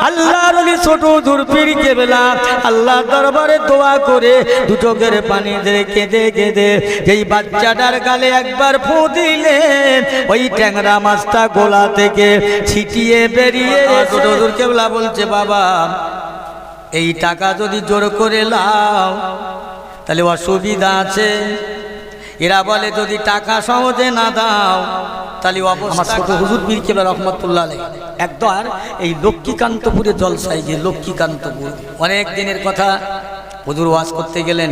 আল্লাহর ওলি ছোট হুজুর পীর কেবলা আল্লাহর দরবারে দোয়া করে দু চোখের পানি ধরে কেঁদে কেঁদে যেই বাচ্চাটার গালে একবার ফু দিলেন ওই ট্যাংরা মাছটা গোলা থেকে ছিটিয়ে বেরিয়ে ছোট হুজুর কেবলা বলছে, বাবা এই টাকা যদি জোর করে লাও তাহলে অসুবিধা আছে। এরা বলে যদি টাকা সহজে না দাও তাহলে আমার ছোট হুজুর পীর কেবলা রহমতুল্লাহ আলাইহি একবার এই লক্ষ্মীকান্তপুরে জলসায় গিয়ে, লক্ষ্মীকান্তপুর অনেক দিনের কথা, হুজুর ওয়াজ করতে গেলেন,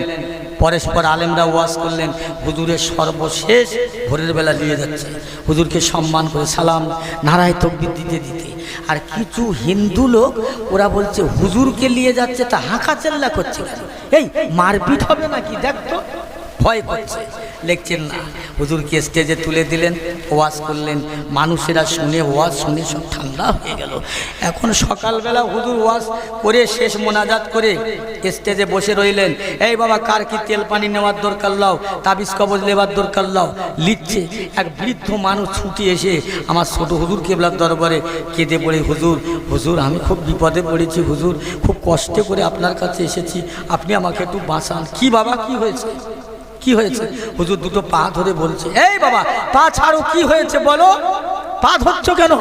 পরস্পর আলেমরা ওয়াজ করলেন, হুজুরের সর্বশেষ ভোরের বেলা নিয়ে যাচ্ছে, হুজুরকে সম্মান করে সালাম নারায় তাকবীর দিতে দিতে। আর কিছু হিন্দু লোক ওরা বলছে হুজুরকে নিয়ে যাচ্ছে, তা হাঁকা চেল্লা করছে, এই মারপিট হবে নাকি দেখতো, ভয় করছে, লিখছেন না। হুজুরকে স্টেজে তুলে দিলেন, ওয়াজ করলেন, মানুষেরা শুনে ওয়াজ শুনে সব ঠান্ডা হয়ে গেল। এখন সকালবেলা হুজুর ওয়াজ করে শেষ মোনাজাত করে স্টেজে বসে রইলেন। এই বাবা কার কি তেল পানি নেওয়ার দরকার লাও, তাবিজ কবজ নেওয়ার দরকার লাও, লিখছে। এক বৃদ্ধ মানুষ ছুটি এসে আমার ছোট হুজুর কেবলার দরবারে কেঁদে পড়ে, হুজুর হুজুর আমি খুব বিপদে পড়েছি, হুজুর খুব কষ্টে করে আপনার কাছে এসেছি, আপনি আমাকে একটু বাঁচান। কি বাবা কি হয়েছে, কি হয়েছে? হুজুর দুটো পা ধরে বলছে, এই বাবা পা ছাড়ো, কি হয়েছে বলো, পা ধরছ কেন?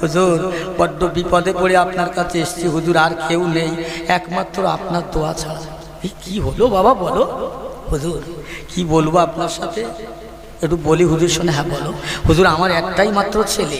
হুজুর বড্ড বিপদে পড়ে আপনার কাছে এসেছি হুজুর, আর কেউ নেই, একমাত্র আপনার দোয়া ছাড়া। কি হলো বাবা বলো। হুজুর কি বলবো আপনার সাথে, একটু বলি হুজুর শোনে। হ্যাঁ বলো। হুজুর আমার একটাই মাত্র ছেলে,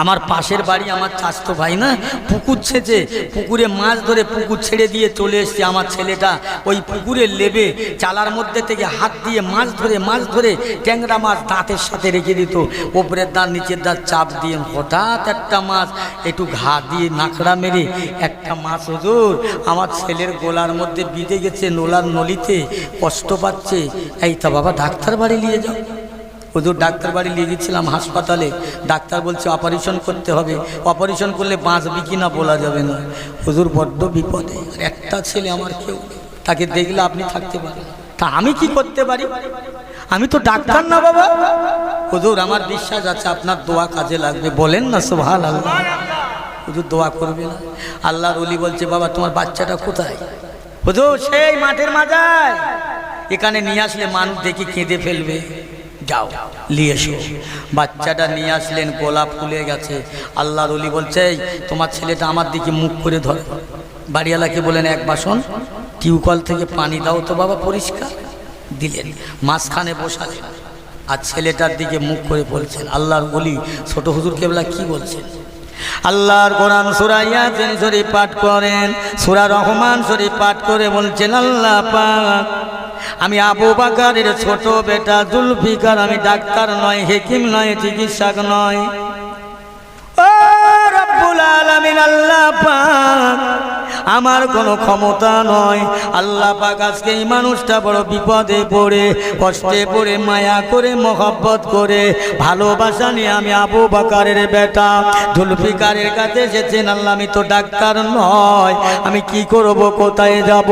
আমার পাশের বাড়ি আমার চাচতো ভাই না পুকুর ছেঁচে পুকুরে মাছ ধরে পুকুর ছেড়ে দিয়ে চলে এসছে। আমার ছেলেটা ওই পুকুরের লেবে চালার মধ্যে থেকে হাত দিয়ে মাছ ধরে ট্যাংরা মাছ দাঁতের সাথে রেখে দিত, ওপরের দাঁত নিচের দাঁত চাপ দিয়ে হঠাৎ একটা মাছ একটু ঘা দিয়ে নাকড়া মেরে একটা মাছ হুজুর আমার ছেলের গোলার মধ্যে বিঁধে গেছে, নোলার নলিতে কষ্ট পাচ্ছে। এই তা বাবা ডাক্তার বাড়ি নিয়ে যাও। হুজুর ডাক্তার বাড়ি নিয়ে গেছিলাম হাসপাতালে, ডাক্তার বলছে অপারেশন করতে হবে, অপারেশন করলে বাঁচবি কি না বলা যাবে না। হুজুর বড্ড বিপদে, একটা ছেলে আমার, কেউ তাকে দেখলে আপনি থাকতে পারেন, তা আমি কি করতে পারি, আমি তো ডাক্তার না বাবা। হুজুর আমার বিশ্বাস আছে আপনার দোয়া কাজে লাগবে, বলেন না সুবহানাল্লাহ। হুজুর দোয়া করবে না। আল্লাহর ওলি বলছে, বাবা তোমার বাচ্চাটা কোথায়? হুজুর সেই মাঠের মাজায়, এখানে নিয়ে আসলে মানুষ দেখি কেঁদে ফেলবে, যাও নিয়ে এসো। বাচ্চাটা নিয়ে আসলেন, গোলা ফুলে গেছে। আল্লাহর ওলি বলছে, তোমার ছেলেটা আমার দিকে মুখ করে ধরো। বাড়িওয়ালাকে বলেন এক বাসন টিউবওয়েল থেকে পানি দাও তো বাবা পরিষ্কার, দিলেন, মাঝখানে বসালেন, আর ছেলেটার দিকে মুখ করে বলছেন। আল্লাহর ওলি ছোট হুজুর কেবলা কি বলছেন? আল্লাহর কোরআন সূরা ইয়াসিন শরীফ পাঠ করেন, সূরা রহমান শরীফ পাঠ করে বলছেন, আল্লাহ পাক আমি আবু বকরের ছোট বেটা জুলফিকার, আমি ডাক্তার নয়, হেকিম নয়, চিকিৎসক নয়, ও রব্বুল আলামিন আল্লাহ পাক আমার কোনো ক্ষমতা নয়। আল্লাহ পাক আজকে এই মানুষটা বড় বিপদে পড়ে কষ্টে পড়ে মায়া করে মহব্বত করে ভালোবাসা নিয়ে আমি আবু বকরের বেটা জুলফিকারের কাছে এসেছেন। আল্লাহ আমি তো ডাক্তার নয়, আমি কি করব, কোথায় যাব?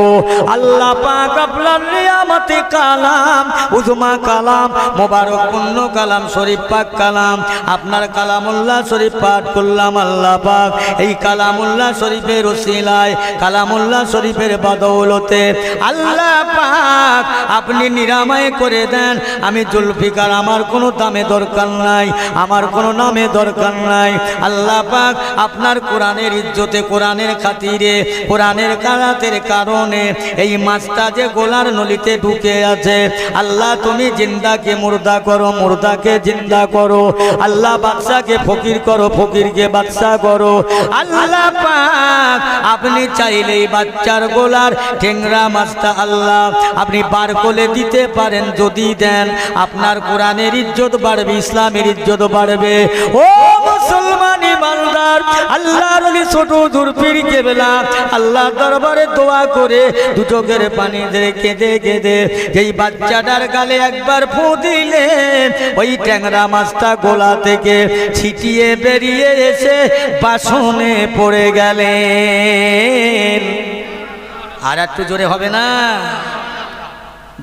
আল্লাহ পাক আপনার নিয়ামতে কালাম উজমা কালাম মোবারক পূর্ণ কালাম শরীফ পাক কালাম আপনার কালামুল্লাহ শরীফ পাঠ করলাম। আল্লাহ পাক এই কালামুল্লাহ শরীফের ওসিলায় কালামুল্লাহ শরীফের বদৌলতে আল্লাহ পাক আপনি নিরাময় করে দেন। আমি জুলফিকার, আমার কোনো দামে দরকার নাই, আমার কোনো নামে দরকার নাই। আল্লাহ পাক আপনার কোরআনের ইজ্জতে, কোরআনের খাতিরে, কোরআনের কারাতের কারণে এই মাছটা যে গোলার নলিতে ঢুকে আছে, আল্লাহ তুমি জিন্দাকে মুর্দা করো, মুর্দাকে জিন্দা করো। আল্লাহ বাদশাকে ফকির করো, ফকিরকে বাদশা করো। আল্লাহ পাক আপনি চাইলেই বাচ্চার গোলার ঠেংরা মাছটা আল্লাহ আপনি বার করে দিতে পারেন। যদি দেন আপনার কোরআনের ইজ্জত বাড়বে, ইসলামের ইজ্জত বাড়বে। ও মুসলমান ইমানদার, আল্লাহর ওলি ছোট হুজুর পীর কেবলা আল্লাহর দরবারে দোয়া করে দু চোখের পানি ধরে কেঁদে কেঁদে যেই বাচ্চাটার গালে একবার ফু দিলেন, ওই ট্যাংরা মাছটা গোলা থেকে ছিটিয়ে বেরিয়ে এসে বাসনে পড়ে গেলেন। আর একটু জোরে হবে না?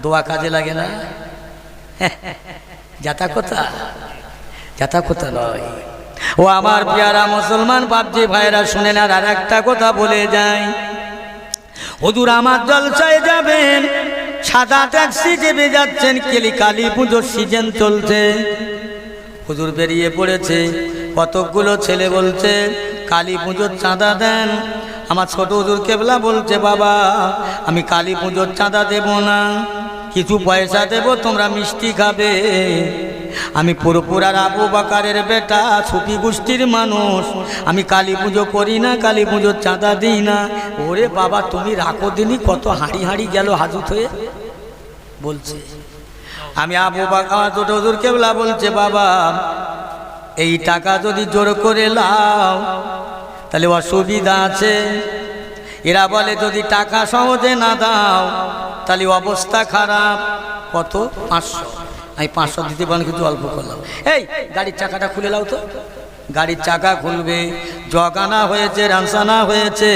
দোয়া কাজে লাগে না? যাতা কথা, যাতা কথা নয়। ও আমার পেয়ারা মুসলমান বাপজি ভাইরা শুনেন, আর একটা কথা বলে যাই, হুজুর আমার জলসায় যাবেন, সাদা ট্যাক্সি চেপে যাচ্ছেন, কালী পুজোর সিজন চলছে, হুজুর বেরিয়ে পড়েছে, কতকগুলো ছেলে বলছে কালী পুজোর চাঁদা দেন। আমার ছোট হুজুর কেবলা বলছে, বাবা আমি কালী পুজোর চাঁদা দেব না, কিছু পয়সা দেব, তোমরা মিষ্টি খাবে। আমি পুরপুরার আবু বাকারের বেটা, সুফি গোষ্ঠীর মানুষ, আমি কালী পুজো করি না, কালী পুজোর চাঁদা দিই না। ওরে বাবা তুমি রাখো দিনই, কত হাঁড়ি হাঁড়ি গেল হাজত হয়ে বলছে। আমি আবু বাকার ছোট হুজুর কেবলা বলছে, বাবা এই টাকা যদি জোর করে লাও তাহলে অসুবিধা আছে। এরা বলে যদি টাকা সহজে না দাও তাহলে অবস্থা খারাপ। কত? 500। আমি 500 দিতে পারেন, কিন্তু অল্প করলাম। এই গাড়ির চাকাটা খুলে লাও তো। গাড়ির চাকা খুলবে, জগানা হয়েছে, রানসানা হয়েছে।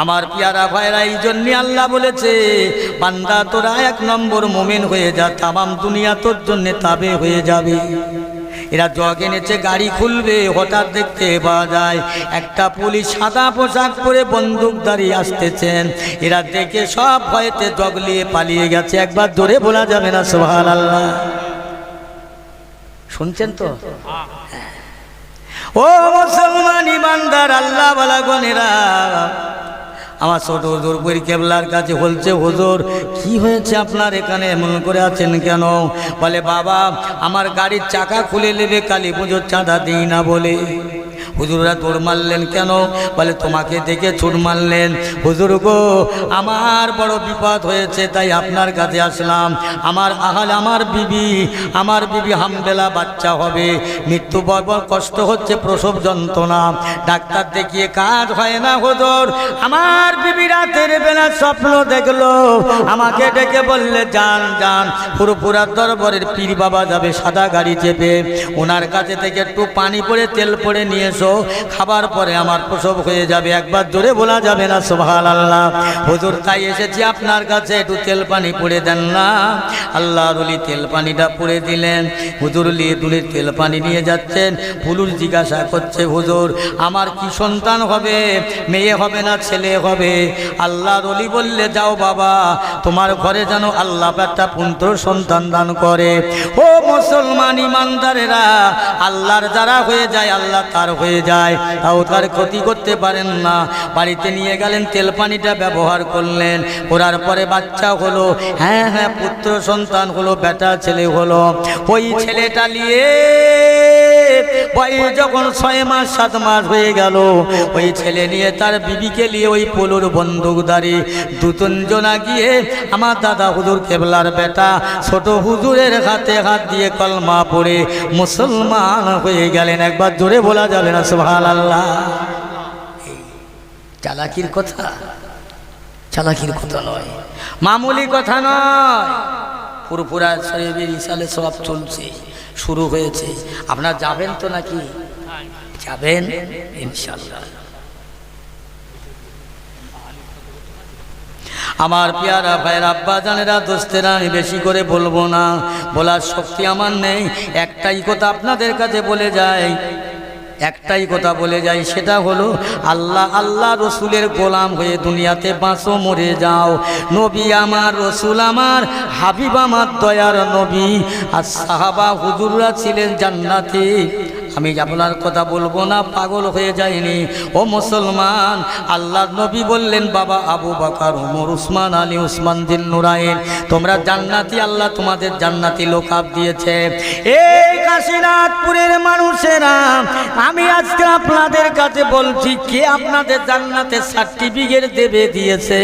আমার পিয়ারা ভাইরা, এই জন্য আল্লাহ বলেছে, বান্দা তোরা 1 নম্বর মোমেন হয়ে যা, তামাম দুনিয়া তোর জন্য তাবে হয়ে যাবে। এরা জগ এনেছে, গাড়ি খুলবে, হঠাৎ দেখতে পাওয়া যায় একটা পুলিশ সাদা পোশাক পরে বন্দুকধারী আসতেছেন। এরা দেখে সব ভয়েতে জগ নিয়ে পালিয়ে গেছে। একবার জোরে বলা যাবে না সুবহানাল্লাহ? শুনছেন তো? ও মুসলমান ইমানদার আল্লাহ ওয়ালা গনেরা, আমার ছোট হুজুর বই কেবলার কাছে বলছে, হুজুর কি হয়েছে আপনার, এখানে এমন করে আছেন কেন? বলে বাবা আমার গাড়ির চাকা খুলে নেবে, কালী পুজোর চাঁদা দিই না বলে। হুজুররা দৌড় মারলেন কেন? বলে তোমাকে দেখে ছুট মারলেন। হুজুর গো আমার বড় বিপদ হয়েছে, তাই আপনার কাছে আসলাম। আমার বিবি হামবেলা বাচ্চা হবে, মৃত্যু বড় কষ্ট হচ্ছে, প্রসব যন্ত্রণা, ডাক্তার দেখিয়ে কাজ হয় না। হুজুর আমার বিবি রাতের বেলা স্বপ্ন দেখলো, আমাকে ডেকে বললে যান যান পুরপুরার দরবারের পীর বাবা যাবে সাদা গাড়ি চেপে, ওনার কাছে থেকে একটু পানি পড়ে তেল পড়ে নিয়ে এসো, খাবার পরে আমার প্রসব হয়ে যাবে। একবার জোরে বলা যাবে না সুবহানাল্লাহ? হুজুর তাই এসেছি আপনার কাছে, একটু তেল পানি পড়ে দেন না। আল্লাহর ওলি তেল পানিটা পড়ে দিলেন। হুজুর লিয়ে তুলে তেল পানি নিয়ে যাচ্ছেন। পুলিশ জিজ্ঞাসা করছে, হুজুর আমার কি সন্তান হবে, মেয়ে হবে না ছেলে হবে? আল্লাহর ওলি বললে, যাও বাবা তোমার ঘরে যেন আল্লাহ একটা পুত্র সন্তান দান করে। ও মুসলমান ইমানদারেরা, আল্লাহর যারা হয়ে যায় আল্লাহ তার হয়ে যায়, তাও তার ক্ষতি করতে পারেন না। বাড়িতে নিয়ে গেলেন, তেল পানিটা ব্যবহার করলেন, করার পরে বাচ্চা হলো। হ্যাঁ হ্যাঁ পুত্র সন্তান হলো, বেটা ছেলে হলো। ওই ছেলেটা নিয়ে বয়স যখন 6 মাস 7 মাস হয়ে গেল, ওই ছেলে নিয়ে তার বিবিকে নিয়ে ওই পোলোর বন্দুকধারী 2-3 জনা গিয়ে আমার দাদা হুজুর কেবলার বেটা ছোট হুজুরের হাতে হাত দিয়ে কলমা পড়ে মুসলমান হয়ে গেলেন। একবার জোরে বলা যাবে না সুবহানাল্লাহ? চালাকির কথা, চালাকির কথা নয়, মামুলি কথা নয়। পুরপুরা শরীফের ইসালে সব চলছে, শুরু হয়েছে। আপনারা যাবেন তো নাকি? যাবেন ইনশাআল্লাহ। আমার পেয়ারা ভাইয়ের আব্বা জানেরা দোস্তেরা, আমি বেশি করে বলবো না, বলার শক্তি আমার নেই। একটাই কথা আপনাদের কাছে বলে যাই, একটাই কথা বলে যাই, সেটা হলো আল্লাহ রসুলের গোলাম হয়ে দুনিয়াতে বাঁচো, মরে যাও। নবী আমার, রসুল আমার, হাবিব আমার, দয়ার নবী আর সাহাবা হুজুররা ছিলেন জান্নাতে। আমি আপনার কথা বলবো না, পাগল হয়ে যায়নি। ও মুসলমান, আল্লাহর নবী বললেন, বাবা আবু বকর, ওমর, উসমান, আলী, উসমান দিন নুরাইন, তোমরা জান্নাতি, আল্লাহ তোমাদের জান্নাতি লোকাব দিয়েছে। এই কাশীনাথপুরের মানুষেরা, আমি আজকে আপনাদের কাছে বলছি, কে আপনাদের জান্নাতে সার্টিফিকেট দেবে দিয়েছে?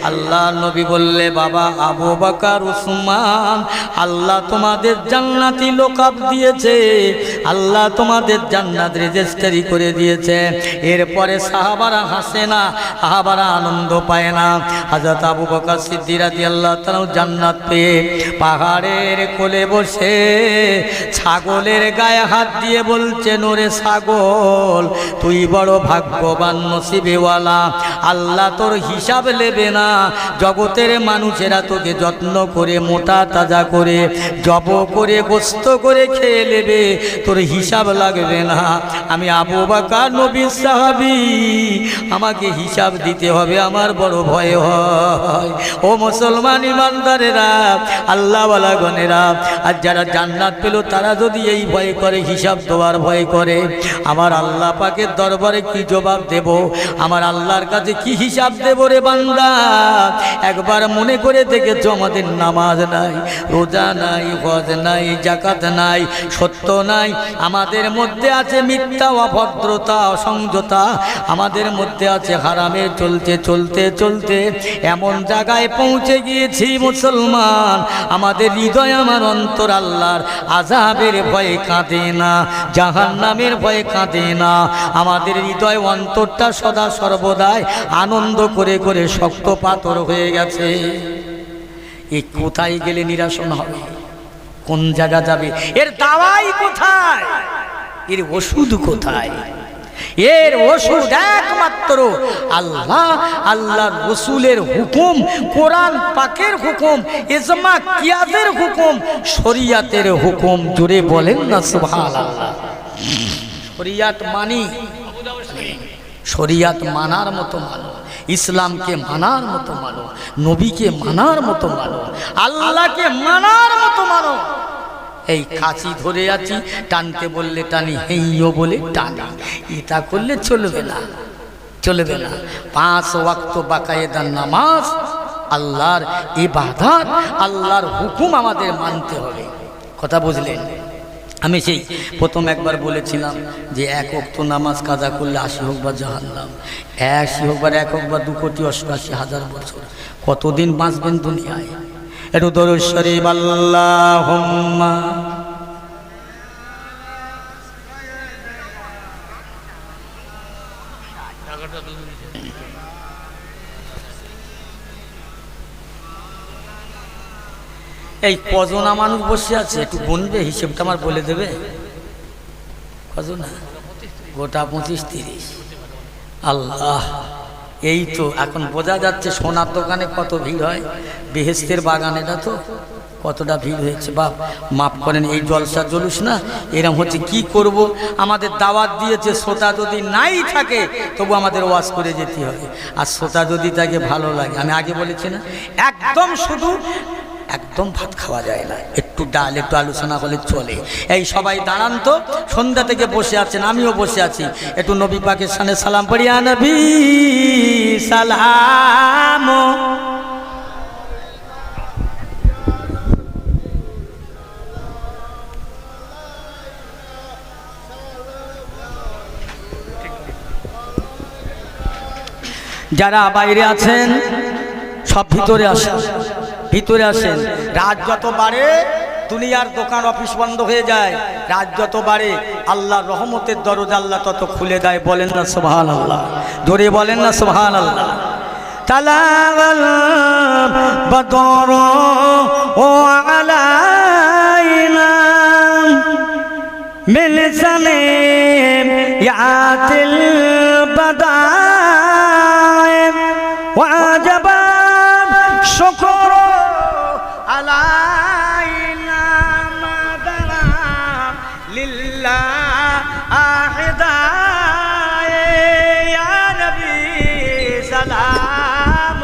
আল্লাহ নবী বললে, বাবা আবু বকর, উসমান, আল্লাহ তোমাদের জান্নাতি লোকাব দিয়েছে, আল্লাহ তোমাদের জান্নাত রেজিস্ট্রি করে দিয়েছে। এরপরে সাহাবারা হাসে না, সাহাবারা আনন্দ পায় না। হযরত আবু বকর সিদ্দিক রাদিয়াল্লাহু তাআলা জান্নাত পেয়ে পাহাড়ের কোলে বসে ছাগলের গায়ে হাত দিয়ে বলছেন, ওরে ছাগল তুই বড় ভাগ্যবান নসিবেওয়ালা, আল্লাহ তোর হিসাব নেবে না। জগতের মানুষেরা তোকে যত্ন করে মোটা তাজা করে জব করে গোস্ত করে খেয়ে নেবে, তোর হিসাব লাগবে না। আমি আবু বকর নবীর সাহাবী, আমাকে হিসাব দিতে হবে, আমার বড় ভয় হয়। ও মুসলমান ইমানদারেরা, আল্লাহওয়ালা গণেরা, আর যারা জান্নাত পেল তারা যদি এই ভয় করে, হিসাব দেওয়ার ভয় করে, আমার আল্লাহ পাকের দরবারে কি জবাব দেব? আমার আল্লাহর কাছে কি হিসাব দেব রে বান্দা? একবার মনে করে দেখেছো আমাদের নামাজ নাই, রোজা নাই, হজ নাই, যাকাত নাই, সত্য নাই, আমাদের মধ্যে আছে মিথ্যা, অভদ্রতা, অসংযতা, আমাদের মধ্যে আছে হারামে চলতে চলতে চলতে এমন জায়গায় পৌঁছে গিয়েছি মুসলমান, আমাদের হৃদয়, আমার অন্তর আল্লাহর আযাবের ভয়ে কাঁদে না, জাহান্নামের ভয়ে কাঁদে না। আমাদের হৃদয় অন্তরটা সদা সর্বদাই আনন্দ করে করে শক্ত পাথর হয়ে গেছে। এই কোথায় গেলে নিরাসন হবে? কোন জায়গা যাবে? এর দাওয়াই কোথায়? এর ওষুধ কোথায়? এর ওষুধ একমাত্র আল্লাহ, আল্লাহর রাসূলের হুকুম, কোরআন পাকের হুকুম, ইজমা কিয়াসের হুকুম, শরীয়তের হুকুম। জোরে বলেন না সুবহানাল্লাহ। শরীয়ত মানি, শরীয়ত মানার মতো মানো, ইসলামকে মানার মতো মানো, নবীকে মানার মতো মানো, আল্লাহকে মানার মতো মানো। এই কাঁচি ধরে আছি, টানতে বললে টানি, হেইও বলে টানি, এটা করলে চলবে না, চলবে না। 5 ওয়াক্ত বাকায়েদার নামাজ, আল্লাহর ইবাদত, আল্লাহর হুকুম আমাদের মানতে হবে। কথা বুঝলেন? আমি সেই প্রথম একবার বলেছিলাম যে 1 ওয়াক্ত নামাজ কাজা করলে 80 হোক বা জাহান্নাম, 80 হোক বা 1 হোক বা 2,88,000 বছর, কতদিন বাঁচবেন দুনিয়ায়? একটু দরুদ শরীফ আল্লাহুম্মা। এই কজনা মানুষ বসে আছে একটু গুনবে, হিসেবটা আমার বলে দেবে কজনা? গোটা 25-30। আল্লাহ, এই তো এখন বোঝা যাচ্ছে সোনার দোকানে কত ভিড় হয়, বেহেশতের বাগানেটা তো কতটা ভিড় হয়েছে। বাপ মাফ করেন, এই জলসা জলুস না এরকম হচ্ছে। কি করব? আমাদের দাওয়াত দিয়েছে, শ্রোতা যদি নাই থাকে তবু আমাদের ওয়াজ করে যেতে হবে, আর শ্রোতা যদি তাকে ভালো লাগে। আমি আগে বলেছি না, একদম শুধু একদম ভাত খাওয়া যায় না, একটু ডাল, একটু আলোচনা হলে চলে। এই সবাই দাঁড়ান তো, সন্ধ্যা থেকে বসে আছেন, আমিও বসে আছি, একটু নবী পাকের সামনে সালাম পড়ি। ইয়া নবী সালাম। যারা বাইরে আছেন সব ভিতরে আসেন, ভিতরে আসেন। রাত যত বাড়ে দুনিয়ার দোকান অফিস বন্ধ হয়ে যায়, রাত যত বাড়ে আল্লাহর রহমতের দরজা আল্লাহ তত খুলে দেয়। বলেন না সুবহানাল্লাহ, জোরে বলেন না সুবহানাল্লাহ। তালাল বদর ও আলাইনা মিল সানে ইয়াতিল বাদায় ওয়াজাবা শুকর আলাইনা মাদানা লিল্লাহ আহিদায় ইয়া নবী সালাম।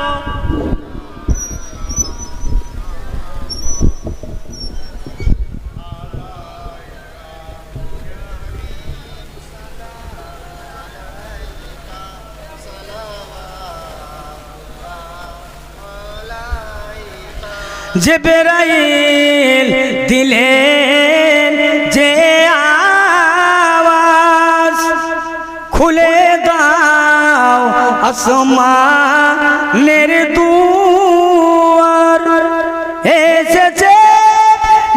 জিবরাইল দিলেন যে আওয়াজ, খুলে দাও আসমানের দুয়ার, এসেছে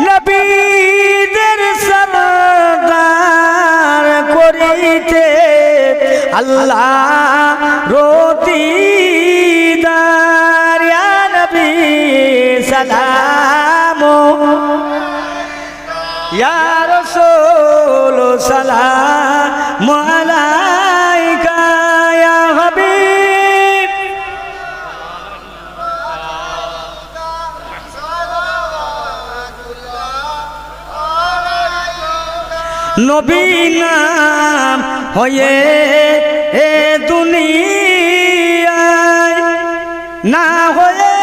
নবীদের সরদার করিতে আল্লাহ রতিদার। ইয়া নবী সালাম, ইয়া নবী নাম হয়ে এ দুনিয়ায় না হয়ে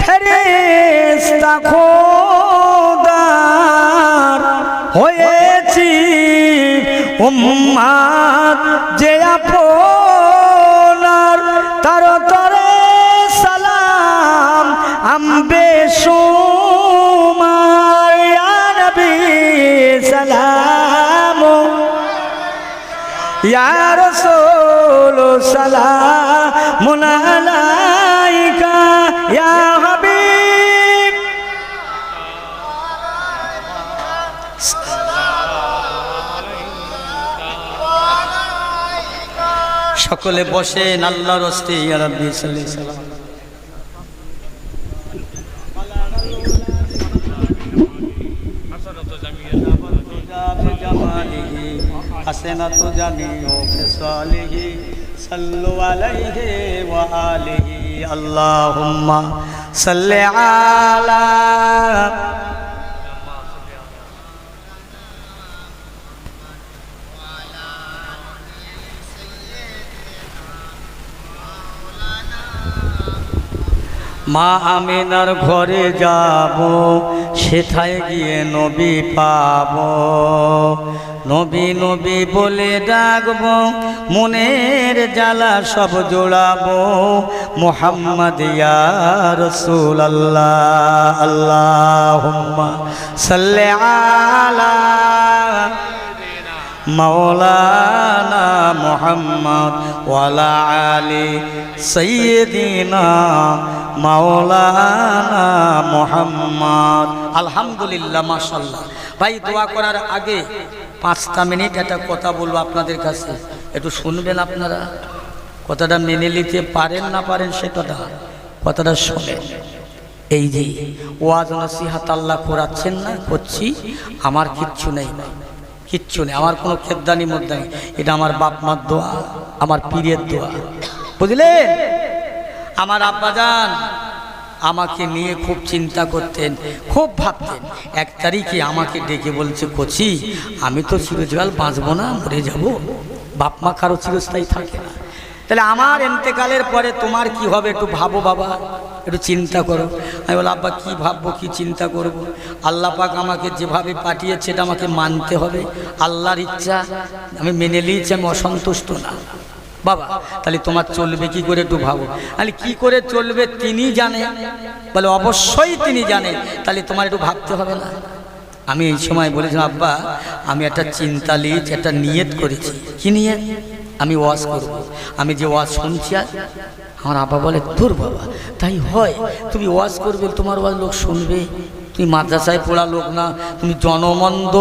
ফেরেশতা খোদার হয়েছি উম্মত যে আপনার তার তরে সালাম আম্বে সুমার ইয়া নবী সালাম ইয়া রাসূল সালামুন আলাইকা ইয়া হাবিব। সকলে বসেন, আল্লাহর হস্তে ইয়া রাব্বি সাল্লি সাল্লাম। হাসানাতু জামিউ ফিসালিহি সাল্লু আলাইহি ওয়া আলিহি আল্লাহুম্মা সাল্লি আলা মা আমিনার ঘরে যাব, সেথায় গিয়ে নবী পাব, নবী নবী বলে ডাকব, মনের জ্বালা সব জোড়াবো, মুহাম্মদ ইয়া রাসূলুল্লাহ। আল্লাহুম্মা সাল্লি আলা মাওলানা মুহাম্মদ ওয়া আলা আলি সাইয়্যিদিনা মাওলানা মুহাম্মদ। আলহামদুলিল্লাহ, মাশাআল্লাহ। ভাই, দোয়া করার আগে 5টা মিনিট একটা কথা বলবো আপনাদের কাছে, একটু শুনবেন আপনারা। কথাটা মেনে নিতে পারেন না পারেন সেটা কথাটা শোনেন। এই যে ওয়াজ নসিহত আল্লাহ করাচ্ছেন না, করছি, আমার কিচ্ছু নেই, কিচ্ছু নেই, আমার কোনো খেদ্দানি মধ্যে নেই। এটা আমার বাপ মার দোয়া, আমার পীরের দোয়া, বুঝলেন? আমার আব্বাজান আমাকে নিয়ে খুব চিন্তা করতেন, খুব ভাবতেন। 1 তারিখে আমাকে ডেকে বলছে, কচি আমি তো চিরকাল বাঁচবো না, মরে যাব, বাপ মা কারো চিরস্থায়ী থাকে না, তাহলে আমার এন্তেকালের পরে তোমার কি হবে একটু ভাবো বাবা, একটু চিন্তা করো। আমি বলি, আব্বা কি ভাববো, কি চিন্তা করব? আল্লাহ পাক আমাকে যেভাবে পাঠিয়েছে এটা আমাকে মানতে হবে, আল্লাহর ইচ্ছা, আমি মেনে নিয়েছি, আমি অসন্তুষ্ট না বাবা। তাহলে তোমার চলবে কি করে একটু ভাবো। তাহলে কি করে চলবে তিনি জানে, বলে অবশ্যই তিনি জানে, তাহলে তোমার একটু ভাবতে হবে না? আমি এই সময় বলেছিলাম, আব্বা আমি একটা চিন্তা নিয়েছি, একটা নিয়ত করেছি। কি নিয়ে? আমি ওয়াজ করব। আমি যে ওয়াজ শুনছি, আমার আব্বা বলে, তোর বাবা তাই হয়, তুমি ওয়াজ করবে, তোমার ওয়াজ লোক শুনবে, তুমি মাদ্রাসায় পড়া লোক না, তুমি জনমন্দ,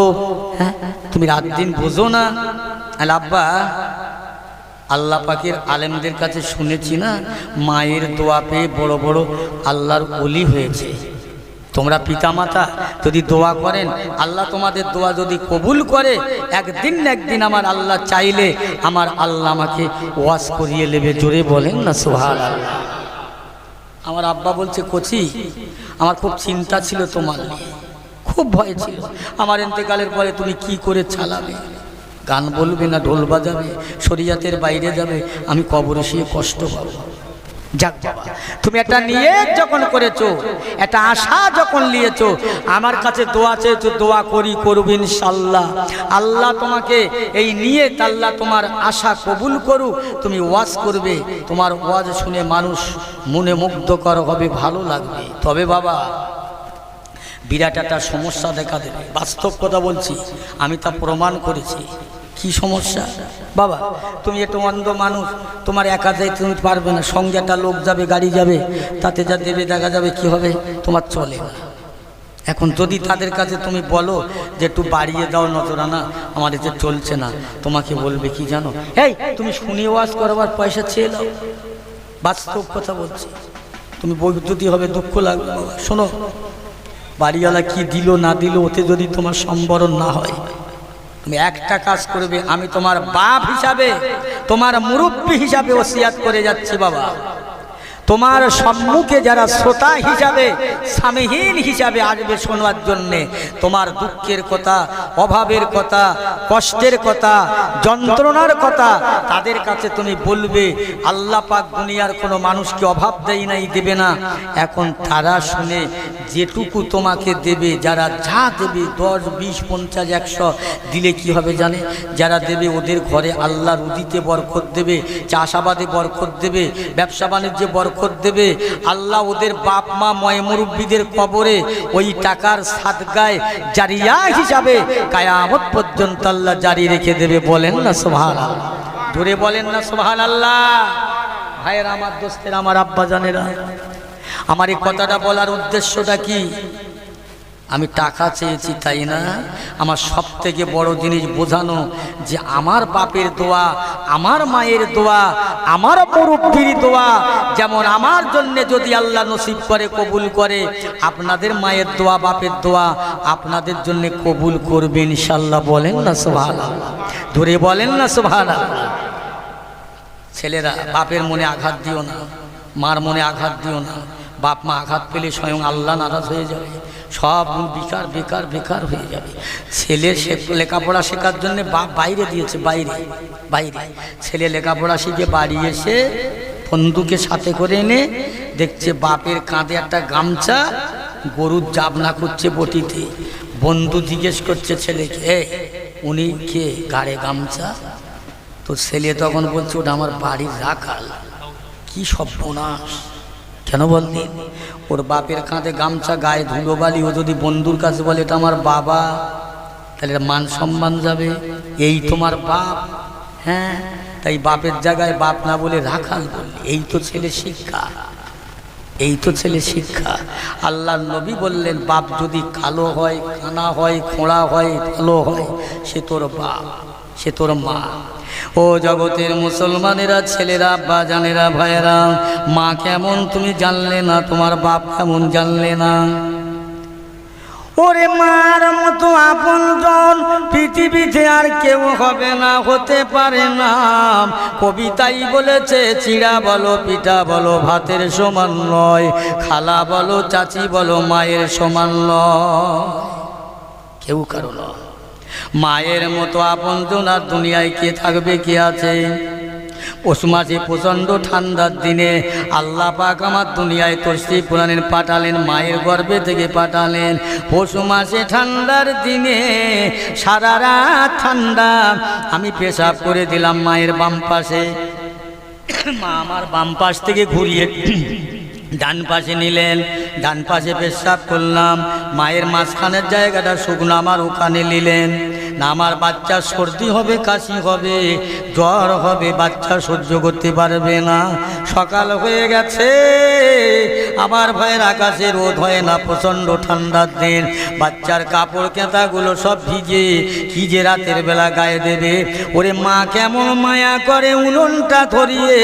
হ্যাঁ, তুমি রাত দিন বোঝো না। আব্বা আল্লাহ পাকের আলেমদের কাছে শুনেছি না, মায়ের দোয়া পেয়ে বড় বড় আল্লাহর ওলি হয়েছে। তোমরা পিতামাতা যদি দোয়া করেন, আল্লাহ তোমাদের দোয়া যদি কবুল করে, একদিন না একদিন আমার আল্লাহ চাইলে আমার আল্লাহ আমাকে ওয়াজ করিয়ে নেবে। জোরে বলেন না সুবহানাল্লাহ। আমার আব্বা বলছে, কচি আমার খুব চিন্তা ছিল তোমার, খুব ভয় ছিল, আমার ইন্তেকালের পরে তুমি কি করে চালাবে, গান বলবে না ঢোল বাজাবে, শরীয়তের বাইরে যাবে, আমি কবরে শুয়ে কষ্ট পাবো। যাক বাবা, তুমি একটা নিয়ত যখন করেছো, একটা আশা যখন নিয়েছো, আমার কাছে দোয়া চেয়েছো, দোয়া করি, করবে ইনশাআল্লাহ। আল্লাহ তোমাকে এই নিয়ত, আল্লাহ তোমার আশা কবুল করুক। তুমি ওয়াজ করবে, তোমার ওয়াজ শুনে মানুষ মনে মুগ্ধকর হবে, ভালো লাগবে। তবে বাবা বিরাট একটা সমস্যা দেখা দেবে, বাস্তব কথা বলছি, আমি তা প্রমাণ করেছি। কি সমস্যা বাবা? তুমি একটু অন্ধ মানুষ, তোমার একা যাইতে তুমি পারবে না, সঙ্গে একটা লোক যাবে, গাড়ি যাবে, তাতে যা দেবে দেখা যাবে, কি হবে, তোমার চলে না। এখন যদি তাদের কাছে তুমি বলো যে একটু বাড়িয়ে দাও নজরানা, আমার এতে চলছে না, তোমাকে বলবে কি জানো, এই তুমি শুনিয়ে ওয়াজ করবার পয়সা চেয়ে দাও। বাস্তব কথা বলছি, তুমি বৈদ্যুতি হবে, দুঃখ লাগবে বাবা। শোনো, বাড়িওয়ালা কি দিল না দিল, ওতে যদি তোমার সম্বরণ না হয়, তুমি একটা কাজ করবে, আমি তোমার বাপ হিসাবে, তোমার মুরব্বী হিসাবে ওসিয়াত করে যাচ্ছি বাবা, তোমার সম্মুখে যারা শ্রোতা হিসাবে স্বামীহীন হিসাবে আসবে শোনার জন্যে, তোমার দুঃখের কথা, অভাবের কথা, কষ্টের কথা, যন্ত্রণার কথা তাদের কাছে তুমি বলবে। আল্লাহ পাক দুনিয়ার কোনো মানুষকে অভাব দেয় নাই, দেবে না। এখন তারা শুনে যেটুকু তোমাকে দেবে, যারা যা দেবে 10, 20, 50, 100 দিলে কি হবে জানে? যারা দেবে ওদের ঘরে আল্লাহ রুজিতে বরকত দেবে, চাষাবাদে বরকত দেবে, ব্যবসা বাণিজ্যে বরকত দেবে। আল্লাহ ওদের বাপ মা ময় মুরব্বীদের কবরে ওই টাকার সাদগায় জারিয়া হিসাবে কিয়ামত পর্যন্ত আল্লাহ জারি রেখে দেবে। বলেন না সুবহানাল্লাহ? ধরে বলেন না সুবহানাল্লাহ? ভাইয়েরা আমার, দোস্তেরা আমার, আব্বা জানেরা, আমার এই কথাটা বলার উদ্দেশ্যটা কি? আমি টাকা চেয়েছি তাই না, আমার সব থেকে বড় জিনিস বোঝানো যে আমার বাপের দোয়া, আমার মায়ের দোয়া, আমার মুরব্বির দোয়া যেমন আমার জন্য যদি আল্লাহ নসিব করে, কবুল করে, আপনাদের মায়ের দোয়া, বাপের দোয়া আপনাদের জন্য কবুল করবে ইনশাআল্লাহ। বলেন না সুবহানাল্লাহ? ধরে বলেন না সুবহানাল্লাহ? ছেলেরা, বাপের মনে আঘাত দিও না, মার মনে আঘাত দিও না। বাপ মা আঘাত পেলে স্বয়ং আল্লাহ নারাজ হয়ে যাবে, সব বেকার বেকার বেকার হয়ে যাবে। ছেলে লেখাপড়া শেখার জন্য বাপ বাইরে দিয়েছে, বাইরে বাইরে। ছেলে লেখাপড়া শিখে বাড়ি এসে বন্ধুকে সাথে করে এনে দেখছে বাপের কাঁধে একটা গামছা, গরুর জাবনা করছে বটিতে। বন্ধু জিজ্ঞেস করছে ছেলেকে, উনি কে গাড়ে গামছা? তো ছেলে তখন বলছে ওটা আমার বাড়ির রাখাল। কি সর্বনাশ! কেন বললি? ওর বাপের কাঁধে গামছা, গায়ে ধুলোবালি, ও যদি বন্ধুর কাছে বলে এটা আমার বাবা, তাহলে মান সম্মান যাবে। এই তোমার বাপ, হ্যাঁ, তাই বাপের জায়গায় বাপ না বলে রাখাল বললি। এই তো ছেলে শিক্ষা, এই তো ছেলে শিক্ষা। আল্লাহর নবী বললেন, বাপ যদি কালো হয়, কানা হয়, খোঁড়া হয়, ভালো হয়, সে তোর বাপ, সে তোর মা। ও জগতের মুসলমানেরা, ছেলেরা, আব্বা জানেরা, ভাইয়েরা, মা কেমন তুমি জানলে না, তোমার বাপ কেমন জানলে না? ওরে মার মতো আপনজন পৃথিবীতে আর কেউ হবে না, হতে পারে না। কবিতাই বলেছে, চিড়া বলো, পিঠা বলো, ভাতের সমান নয়। খালা বলো, চাচি বলো, মায়ের সমান নয়, কেউ কারো নয়। মায়ের মতো আপনজন আর দুনিয়ায় কে থাকবে, কে আছে? পৌষ মাসে প্রচণ্ড ঠান্ডার দিনে আল্লাহ পাক আমার দুনিয়ায় তশরিফ কোরআনের পাঠালেন, মায়ের গর্ভে থেকে পাঠালেন। পৌষ মাসে ঠান্ডার দিনে সারা রাত ঠান্ডা, আমি পেশাব করে দিলাম মায়ের বাম পাশে। মা আমার বাম পাশ থেকে ঘুরিয়ে ডান পাশে নিলেন, ডান পাশে পেশাব করলাম। মায়ের মাঝখানের জায়গাটা শুকনো, আমার ওখানে নিলেন না। আমার বাচ্চা সর্দি হবে, কাশি হবে, জ্বর হবে, বাচ্চা সহ্য করতে পারবে না। সকাল হয়ে গেছে, আমার ভয়ের আকাশে রোদ হয় না, প্রচণ্ড ঠান্ডার দিন। বাচ্চার কাপড় কেঁতাগুলো সব ভিজে, কি যে রাতের বেলা গায়ে দেবে। ওরে মা কেমন মায়া করে, উনুনটা ধরিয়ে,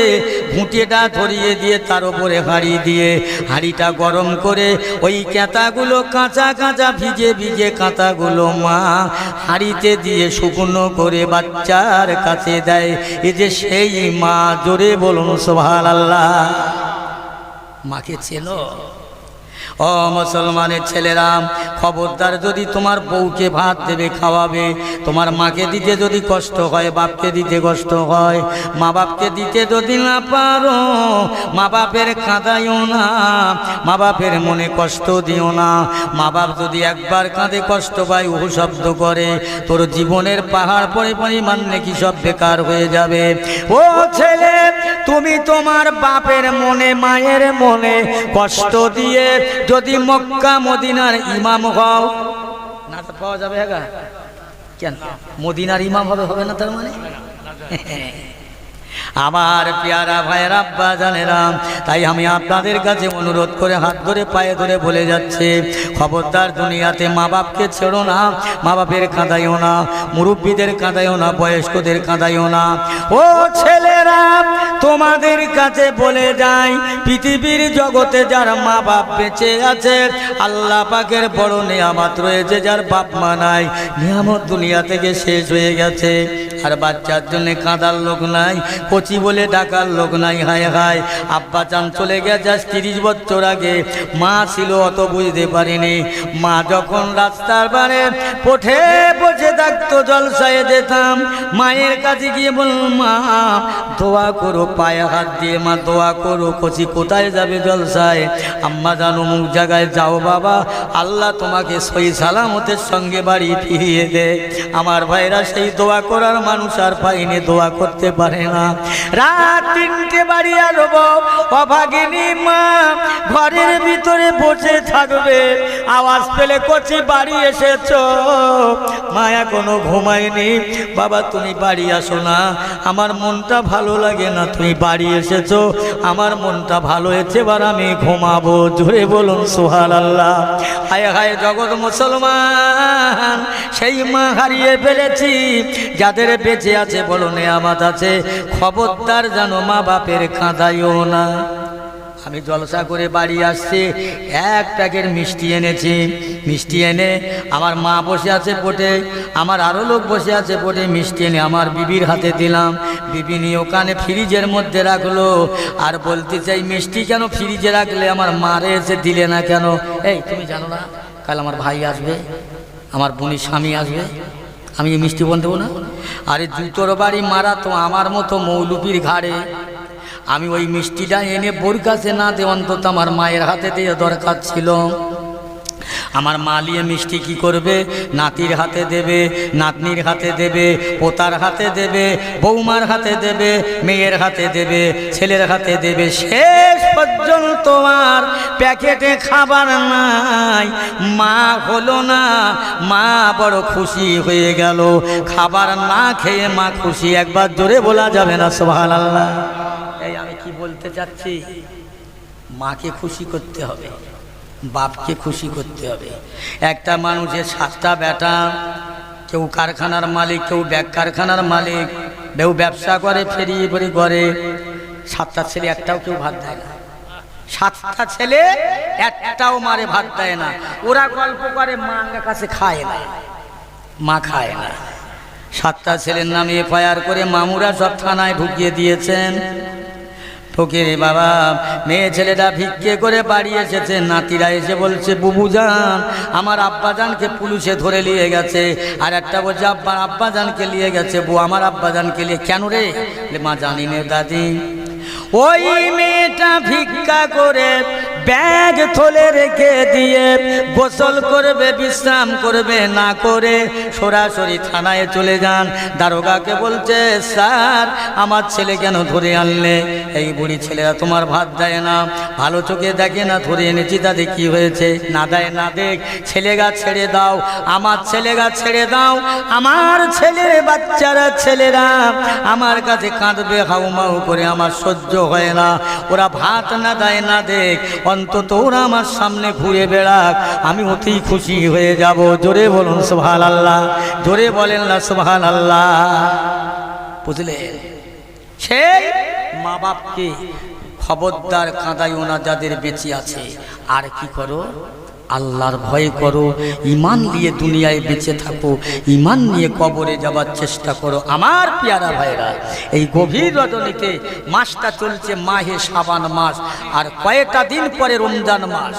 ঘুঁটেটা ধরিয়ে দিয়ে তার উপরে হাঁড়ি দিয়ে, হাঁড়িটা গরম করে ওই কেঁতাগুলো কাঁচা কাঁচা ভিজে ভিজে কাঁতাগুলো মা হাঁড়িতে দিয়ে শুকনো করে বাচ্চার কাছে দেয়। এই যে সেই মা, জোরে বলুন সুবহানাল্লাহ। মাকে চেনো? ও মুসলমানের ছেলেরা, খবরদার, যদি তোমার বউকে ভাত দেবে, খাওয়াবে, তোমার মাকে দিতে যদি কষ্ট হয়, বাপকে দিতে কষ্ট হয়, মা বাপকে দিতে যদি না পারো, মা বাপের কাঁদাইও না, মা বাপের মনে কষ্ট দিও না। মা বাপ যদি একবার কাঁদে, কষ্ট পায়, উহু শব্দ করে, তোর জীবনের পাহাড় পরিমাণ নাকি সব বেকার হয়ে যাবে। ও ছেলে, তুমি তোমার বাপের মনে, মায়ের মনে কষ্ট দিয়ে যদি মক্কা মদিনার ইমাম হও, না তো পাওয়া যাবে। হ্যাঁ, কেন মদিনার ইমাম হবে, হবে না তার মানে? আমার পেয়ারা ভাইয়ের আব্বা জানেরা, তাই আমি আপনাদের কাছে অনুরোধ করে হাত ধরে পায়ে ধরে বলে যাচ্ছে, খবরদার দুনিয়াতে মা বাপকে ছেড়ো না, মা বাপের কাঁদাইও না, মুরব্বীদের কাঁদাইও না, বয়স্কদের কাঁদাইও না। ও ছেলেরা, তোমাদের কাছে বলে যাই, পৃথিবীর জগতে যার মা বাপ বেঁচে আছে, আল্লাহ পাকের বড় নিয়ামত রয়েছে। যার বাপ মা নাই, নিয়ামত দুনিয়া থেকে শেষ হয়ে গেছে। আর বাচ্চার জন্য কাঁদার লোক নাই, কচি বলে ডাকার লোক নাই। হায় হায়, আব্বা চান চলে গেছে আজ 30 বছর আগে। মা ছিল অত বুঝতে পারিনি। মা যখন রাস্তার বারে পথে বসে থাকতো জলসায় যেতাম, মায়ের কাছে গিয়ে বললাম মা দোয়া করো, পায়ে হাত দিয়ে মা দোয়া করো, কচি কোথায় যাবে জলসায়? আম্মা জানো মুখ জায়গায় যাও বাবা, আল্লাহ তোমাকে সহি সালামতের সঙ্গে বাড়ি ফিরিয়ে দে। আমার ভাইরা সেই দোয়া করার মানুষ আর পাইনি, দোয়া করতে পারে না। রাত 3টে বাড়ি আসব, অভাগিনী মা ঘরের ভিতরে বসে থাকবে, আওয়াজ পেলে কচি বাড়ি এসেছো। মা এখনো ঘুমায়নি। বাবা তুমি বাড়ি আসো না, আমার মনটা ভালো লাগে না। তুমি বাড়ি এসেছো, আমার মনটা ভালো হয়েছে, এবার আমি ঘুমাবো। জোরে বলুন সুবহানাল্লাহ। হায় হায় জগৎ মুসলমান, সেই মা হারিয়ে ফেলেছি। যাদের বেঁচে আছে বলো নেয়ামত আছে, খবরদার জানো মা বাপের কাঁদাইও না। আমি জলসা করে বাড়ি আসছি, 1 প্যাকেট মিষ্টি এনেছি। মিষ্টি এনে আমার মা বসে আছে পটে, আমার আরও লোক বসে আছে পটে। মিষ্টি এনে আমার বিবির হাতে দিলাম। বিবি নিয়ে ওখানে ফ্রিজের মধ্যে রাখলো। আর বলতে চাই মিষ্টি কেন ফ্রিজে রাখলে, আমার মারে এসে দিলে না কেন? এই তুমি জানো না কাল আমার ভাই আসবে, আমার বোনের স্বামী আসবে, আমি এই মিষ্টি বন্ধ দেবো না? আরে জুতোর বাড়ি মারা তো আমার মতো মৌলুপির ঘাড়ে। আমি ওই মিষ্টিটা এনে বোর কাছে না দিয়ে অন্তত আমার মায়ের হাতে দিয়ে দরকার ছিল। আমার মা নিয়ে মিষ্টি কি করবে? নাতির হাতে দেবে, নাতনির হাতে দেবে, পোতার হাতে দেবে, বৌমার হাতে দেবে, মেয়ের হাতে দেবে, ছেলের হাতে দেবে। শেষ পর্যন্ত আর প্যাকেটে খাবার নাই। মা হলো না, মা বড় খুশি হয়ে গেল। খাবার না খেয়ে মা খুশি, একবার জোরে বলা যাবে না সুবহানাল্লাহ। এই আমি কি বলতে চাচ্ছি, মাকে খুশি করতে হবে, বাপকে খুশি করতে হবে। একটা মানুষের 7টা বেটা, কেউ কারখানার মালিক, কেউ ব্যাগ কারখানার মালিক, কেউ ব্যবসা করে, ফেরিয়ে ফেরি করে। 7টা ছেলে একটাও কেউ ভাত দেয় না। 7টা ছেলে একটাও মারে ভাত দেয় না। ওরা গল্প করে মার কাছে খায় না, মা খায় না। 7টা ছেলের নামে FIR করে মামুরা সব থানায় ঢুকিয়ে দিয়েছেন। ফকির বাবা, মেয়ে ছেলেটা ভিক্ষে করে বাড়ি এসেছে। নাতিরা এসে বলছে বুবুজান আমার আব্বাজানকে পুলিশে ধরে নিয়ে গেছে। আর একটা বলছে আব্বাজানকে নিয়ে গেছে। বউ আমার আব্বাজানকে নিয়ে কেন রে? মা জানি না দাদি। ওই মেয়েটা ভিক্ষা করে ব্যাগ থলে রেখে দিয়ে গোসল করবে, বিশ্রাম করবে না করে সরাসরি থানায় চলে যান। দারোগাকে বলছে স্যার আমার ছেলে কেন ধরে আনলে? এই বুড়ি ছেলেরা তোমার ভাত দেয় না, ভালো চোখে দেখে না, ধরে এনেছি তাতে কি হয়েছে? না দেয় না দেখ, ছেলেগা ছেড়ে দাও, আমার ছেলেগা ছেড়ে দাও। আমার ছেলের বাচ্চারা ছেলেরা আমার কাছে কাঁদবে হাউমাউ করে, আমার সহ্য হয় না। ওরা ভাত না দেয় না দেখ, অন্তত ওরা আমার সামনে ঘুরে বেড়াক, আমি অতি খুশি হয়ে যাব। জোরে বলুন সুবহানাল্লাহ, জোরে বলেন না সুবহানাল্লাহ। বুঝলেন? সেই মা বাপকে খবরদার কাঁদাইও না যাদের বেঁচে আছে। আর কি করো? আল্লাহর ভয় করো, ইমান নিয়ে দুনিয়ায় বেঁচে থাকো, ইমান নিয়ে কবরে যাবার চেষ্টা করো। আমার পেয়ারা ভাইরা, এই গভীর রজনীতে মাসটা চলছে মাহে শাবান মাস, আর কয়েকটা দিন পরে রমজান মাস।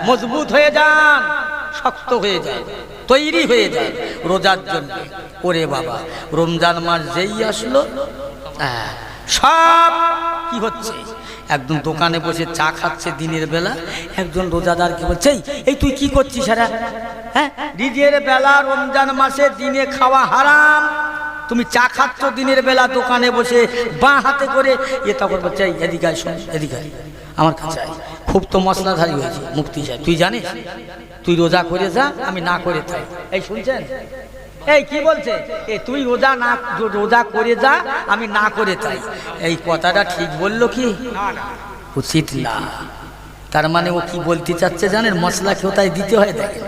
মজবুত হয়ে যান, শক্ত হয়ে যায়, তৈরি হয়ে যায় রোজার জন্য। ওরে বাবা, রমজান মাস যেই আসলো সব কি হচ্ছে? একদম দোকানে বসে চা খাচ্ছে দিনের বেলা, একজন রোজাদার কি বলছে, এই তুই কি করছিস? হ্যাঁ, দিনের বেলা রমজান মাসে দিনে খাওয়া হারাম, তুমি চা খাচ্ছ দিনের বেলা দোকানে বসে বাঁ হাতে করে। এ তখন বলছে এদিকে শোন, এদিকে আমার কাছে খুব তো মশলাধারী হয়েছে মুফতি সাহেব, তুই জানিস? তুই রোজা করে যা, আমি না করে থাই। এই শুনছেন? এই কি বলছে? তুই রোজা করে যা, আমি না করে তাই। এই কথাটা ঠিক বললো কি? উচিত না। তার মানে ও কি বলতে চাচ্ছে জানেন? মশলা কোথায় দিতে হয় দেখেন।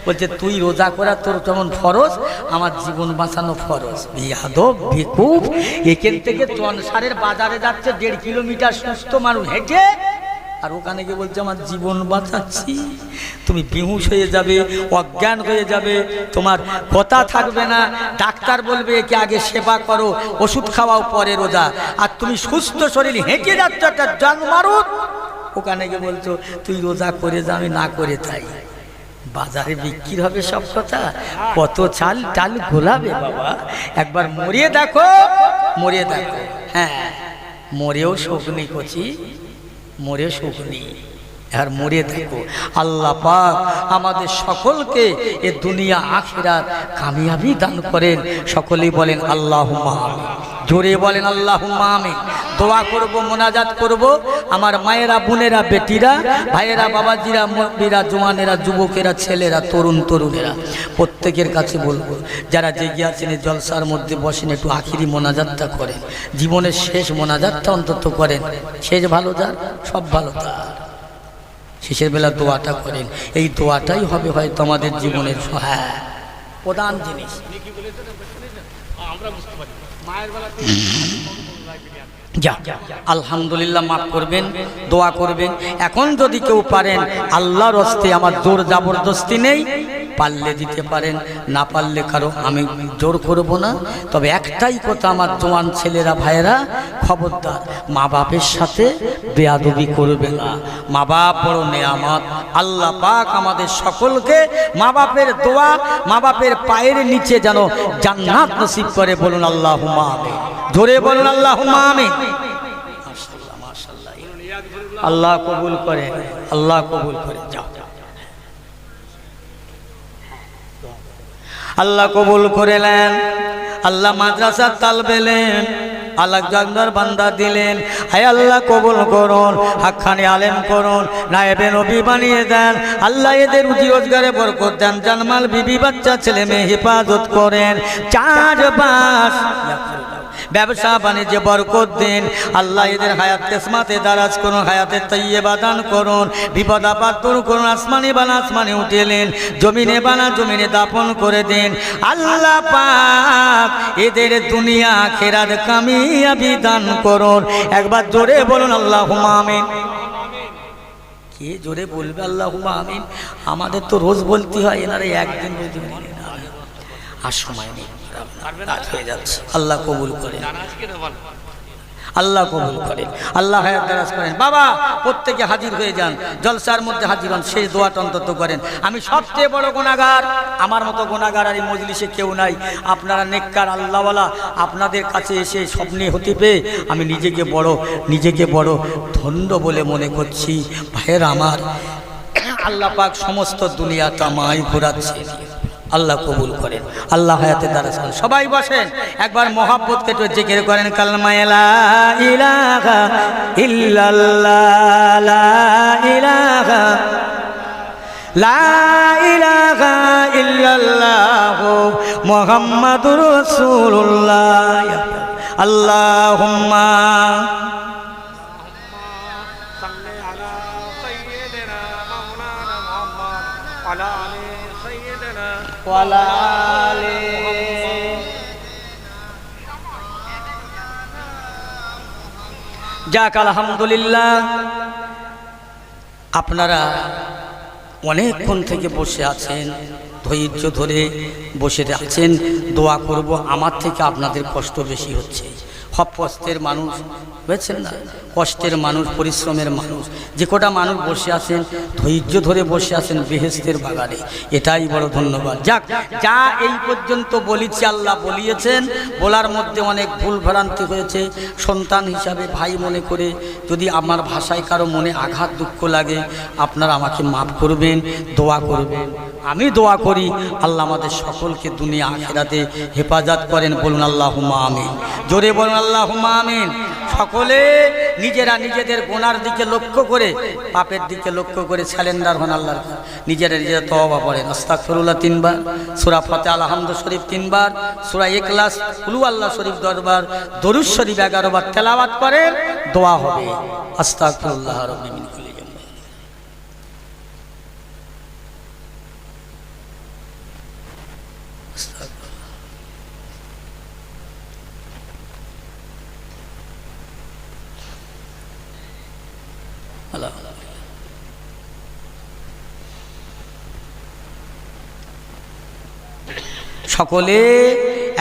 বলছে তুই রোজা করা তোর যেমন ফরজ, আমার জীবন বাঁচানো ফরজ। বিয়াদব বেকুব, এখান থেকে চনসারের বাজারে যাচ্ছে 1.5 কিলোমিটার সুস্থ মানুষ হেঁটে, আর ওখানে গিয়ে বলছে আমার জীবন বাঁচাচ্ছি। তুমি বেহুশ হয়ে যাবে, অজ্ঞান হয়ে যাবে, তোমার কথা থাকবে না, ডাক্তার বলবে একে আগে সেবা করো, ওষুধ খাওয়াও পরে রোজা, আর তুমি সুস্থ শরীর হেঁটে যাচ্ছ একটা জানমারুত, ওখানে গিয়ে বলছো তুই রোজা করে যা, আমি না করে তাই। বাজারে বিক্রি হবে সব কথা, কত চাল টাল গোলাবে বাবা, একবার মরিয়ে দেখো, মরিয়ে দেখো। হ্যাঁ, মরেও শোকনি কচি, মরে শোকনি, আর মরে দেখো। আল্লাহ পাক আমাদের সকলকে এ দুনিয়া আখিরাত কামিয়াবি দান করেন। সকলেই বলেন আল্লাহুম্মা আমিন, জোরে বলেন আল্লাহুম্মা আমিন। দোয়া করব, মোনাজাত করব। আমার মায়েরা, বোনেরা, বেটিরা, ভাইয়েরা, বাবাজিরা, মুরব্বিরা, জওয়ানেরা, যুবকেরা, ছেলেরা, তরুণ তরুণেরা, প্রত্যেকের কাছে বলবো যারা জেগে আছেন এই জলসার মধ্যে বসেন, একটু আখিরি মোনাজাতটা করেন, জীবনের শেষ মোনাজাতটা অন্তত করেন। শেষ ভালো যার, সব ভালো তার, শেষের বেলা দোয়াটা করেন। এই দোয়াটাই হবে হয়তো আমাদের জীবনের প্রধান জিনিস। যা আলহামদুলিল্লাহ, মাফ করবেন, দোয়া করবেন। এখন যদি কেউ পারেন, আল্লাহর হস্তে, আমার জোর জবরদস্তি নেই, পারলে দিতে পারেন, না পারলে কারো আমি জোর করব না। তবে একটাই কথা, আমার জওয়ান ছেলেরা, ভাইয়েরা, খবরদার মা বাপের সাথে বেয়াদবি করবে না। মা বাপ বড় নেয়ামত। আল্লাহ পাক আমাদের সকলকে মা বাপের দোয়া, মা বাপের পায়ের নিচে যেন জান্নাত নসিব করে। বলুন আল্লাহুম্মা আমিন, জোরে বলুন আল্লাহুম্মা আমিন। মাশাআল্লাহ, মাশাআল্লাহ, আল্লাহ কবুল করে, আল্লাহ কবুল করে। যাও, আল্লাহ কবুল করেলেন। আল্লাহ মাদ্রাসার তালবেলেন, আল্লাহ জান্নার বান্দা দিলেন। হায় আল্লাহ কবুল করুন, হাক্কানি আলেম করুন, নায়েবে নবী বানিয়ে দেন। আল্লাহ এদের রুজি রোজগারে বরকত দেন, জানমাল বিবি বাচ্চা ছেলে মেয়ে হেফাজত করেন। চারবাস ব্যবসা বাণিজ্যে বরকত দিন। আল্লাহ এদের হায়াত কিসমতে দারাজ করুন, হায়াতে তাইয়্যিবা দান করুন। বিপদ আপদ দূর করুন, আসমানি বানা আসমানে উঠেলেন, জমিনে বানা জমিনে দাফন করে দিন। আল্লাহ পাক এদের দুনিয়া আখিরাত কামিয়াবি দান করুন। একবার জোরে বলুন আল্লাহুম্মা আমিন। কে জোরে বলবে আল্লাহুম্মা আমিন? আমাদের তো রোজ বলতে হয়, এনারা একদিন রোজ বলেন না, আর সময় নেই, হয়ে যাচ্ছে। আল্লাহ কবুল করেন, আল্লাহ কবুল করেন, আল্লাহ হায়াত দারাজ করেন। বাবা প্রত্যেকে হাজির হয়ে যান, জলসার মধ্যে হাজির হন, শেষ দোয়াটা অন্তত করেন। আমি সবচেয়ে বড় গুনাহগার, আমার মতো গুনাহগার আর এই মজলিসে কেউ নাই। আপনারা নেককার আল্লাহওয়ালা, আপনাদের কাছে এসে স্বপ্নে হতে পেয়ে আমি নিজেকে বড় ধন্য বলে মনে করছি। ভাইয়ের আমার, আল্লাহ পাক সমস্ত দুনিয়াটা আমায় ঘোরাচ্ছে। আল্লাহ কবুল করেন, আল্লাহ হায়াতে দারাজ করেন। সবাই বসেন, একবার মহাব্বতকে একটু জিকির করেন। কালমা লা ইলাহা ইল্লাল্লাহ, লা ইলাহা, লা ইলাহা ইল্লাল্লাহ মুহাম্মাদুর রাসূলুল্লাহ। আল্লাহুম্মা যাক আলহামদুলিল্লাহ। আপনারা অনেকক্ষণ থেকে বসে আছেন, ধৈর্য ধরে বসে আছেন। দোয়া করব, আমার থেকে আপনাদের কষ্ট বেশি হচ্ছে। সব কষ্টের মানুষ বুঝছেন না, কষ্টের মানুষ, পরিশ্রমের মানুষ, যে কটা মানুষ বসে আছেন, ধৈর্য ধরে বসে আছেন বেহেশতের বাগানে, এটাই বড় ধন্যবাদ। যাক, যা এই পর্যন্ত বলেছি আল্লাহ বলিয়েছেন, বলার মধ্যে অনেক ভুল ভ্রান্তি হয়েছে। সন্তান হিসাবে ভাই মনে করে যদি আমার ভাষায় কারো মনে আঘাত দুঃখ লাগে, আপনারা আমাকে মাফ করবেন, দোয়া করবেন। আমি দোয়া করি আল্লাহ আমাদের সকলকে দুনিয়া আখিরাতে হেফাজত করেন। বলুন আল্লাহুম্মা আমিন, জোরে বলুন আল্লাহুম্মা আমিন। সকলে নিজেরা নিজেদের গুনার দিকে লক্ষ্য করে, পাপের দিকে লক্ষ্য করে স্যালেন্ডার হন আল্লাহর কাছে। নিজেরা তওবা করেন, আস্তাগফিরুল্লাহ 3 বার, সূরা ফাতিহা আলহামদু শরীফ 3 বার, সূরা ইখলাস কুল আল্লাহ শরীফ 10 বার, দরুদ শরীফ 11 বার তেলাওয়াত করেন, দোয়া হবে। আস্তাগফিরুল্লাহ রাব্বি মিন কুল্লি যামব। আল্লাহ সকলে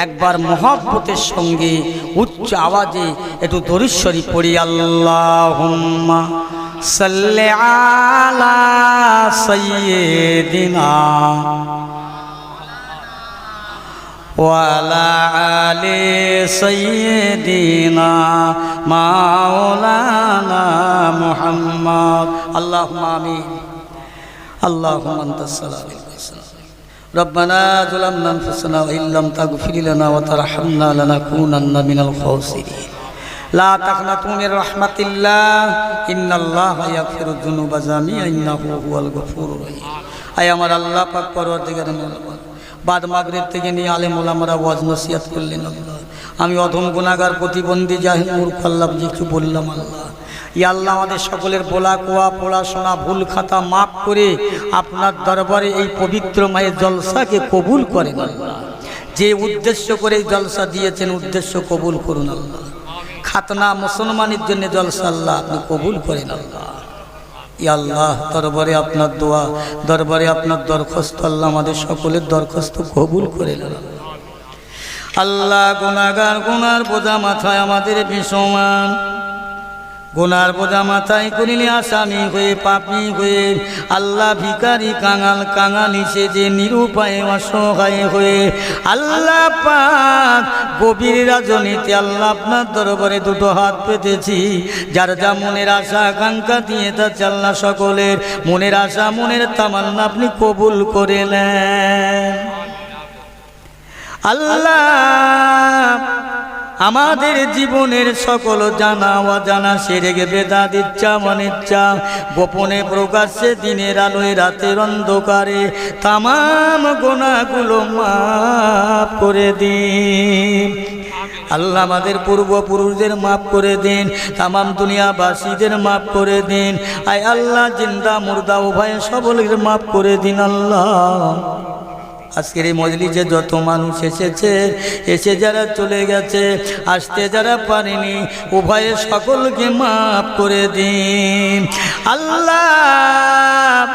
একবার মহব্বতের সঙ্গে উচ্চ আওয়াজে একটু দরুদ শরীফ পড়ি। আল্লাহুম্মা সাল্লি আলা সাইয়্যিদিনা ওয়া আলা আলি সাইয়্যিদিনা মাওলানা মুহাম্মদ। আল্লাহুম্মা আমিন। আল্লাহুম্মা আনতাস সালাম ربنا ظلمنا أنفسنا وإن لم تغفر لنا وترحمنا لنكونن من الخاسرين لا تقنطوا من رحمة الله إن الله يغفر الذنوب جميعا إنه هو الغفور الرحيم। আয় আমার আল্লাহ পাক পরওয়ারদিগার মওলা, বাদ মাগরিব থেকে নিয়ে আলেম ওলামারা ওয়াজ নসিহত করলেন আল্লাহ। আমি অধম গুনাহগার প্রতিবন্ধী জাহিল মূর্খ আল্লাহ কিছু বললাম আল্লাহ। ইয়া আল্লাহ আমাদের সকলের বলা কোয়া পড়াশোনা ভুল খাতা মাফ করে আপনার দরবারে এই পবিত্র মায়ের জলসাকে কবুল করেন আল্লাহ। যে উদ্দেশ্য করে এই জলসা দিয়েছেন উদ্দেশ্য কবুল করুন আল্লাহ। খাতনা মুসলমানের জন্য জলসা আল্লাহ আপনি কবুল করেন আল্লাহ। ইয়া আল্লাহ দরবারে আপনার দোয়া, দরবারে আপনার দরখাস্ত আল্লাহ আমাদের সকলের দরখাস্ত কবুল করে নেন আল্লাহ। গুনাহগার গুনার বোঝা মাথায় আমাদের বিসমান, গুনার বোঝা মাথায় করিলে আসামি হয়ে পাপী হয়ে আল্লাহ ভিখারি কাঙাল কাঙালি সেজে নিরুপায় অসহায় হয়ে আল্লাহ পাক গভীর রাজনীতি আল্লাহ আপনার দরবারে দুটো হাত পেতেছি। যার যা মনের আশা আকাঙ্ক্ষা দিয়ে যাচ্ছে আল্লাহ সকলের মনের আশা মনের তামান্না আপনি কবুল করে নেন আল্লাহ। আমাদের জীবনের সকল জানা অজানা সেরে বেদাত ইচ্ছা অনিচ্ছা গোপনে প্রকাশ্যে দিনের আলোয় রাতের অন্ধকারে তামাম গুনাহগুলো মাফ করে দিন আল্লাহ। আমাদের পূর্বপুরুষদের মাফ করে দিন, তামাম দুনিয়াবাসীদের মাফ করে দিন। আয় আল্লাহ জিন্দা মুর্দা উভয় সকলের মাফ করে দিন আল্লাহ। আজকের এই মজলিসে যত মানুষ এসেছে, এসে যারা চলে গেছে, আসতে যারা পারেনি উভয়ে সকলকে মাফ করে দিন আল্লাহ।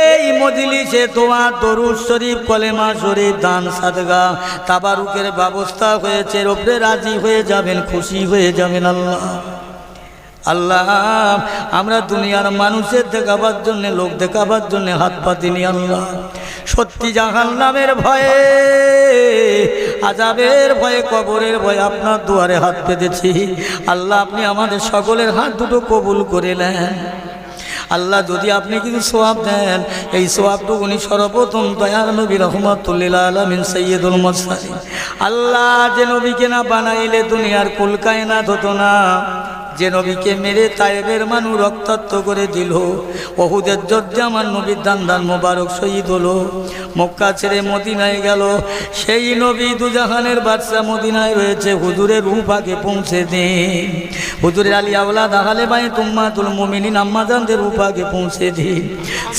এই মজলিসে দোয়া দরুদ শরীফ কলেমা শরীফ দান সাদগা তাবারুকের ব্যবস্থা হয়েছে। ওপরে রাজি হয়ে যাবেন, খুশি হয়ে যাবেন আল্লাহ। আল্লাহ আমরা দুনিয়ার মানুষের দেখাবার জন্য লোক দেখাবার জন্য হাত পাতিনি আল্লাহ। সত্যি জাহান্নামের ভয়ে আযাবের ভয়ে কবরের ভয়ে আপনার দুয়ারে হাত পেতেছি আল্লাহ। আপনি আমাদের সকলের হাত দুটো কবুল করে নেন আল্লাহ। যদি আপনি কিছু সওয়াব দেন এই সওয়াবটুকুনি সর্বপ্রথম দয়ার নবী রহমাতুল লিল আলামিন সাইয়্যিদুল মুরসালিন আল্লাহ। যে নবীকে না বানাইলে দুনিয়ার কুল কায়নাত হতো না, যে নবীকে মেরে তায়েবের মানুষ রক্তাক্ত করে দিল, ওহুদের যুদ্ধে আমার নবীর দান মোবারক শহীদ হলো, মক্কা ছেড়ে মদিনায় গেল, সেই নবী দুজাহানের বাদশা মদিনায় রয়েছে। হুজুরের রূহ আগে পৌঁছে দিন, হুজুরের আলী আওলাদ আহলে বাইত উম্মাতুল মুমিনিন আম্মাজানদের রূহ আগে পৌঁছে দিন।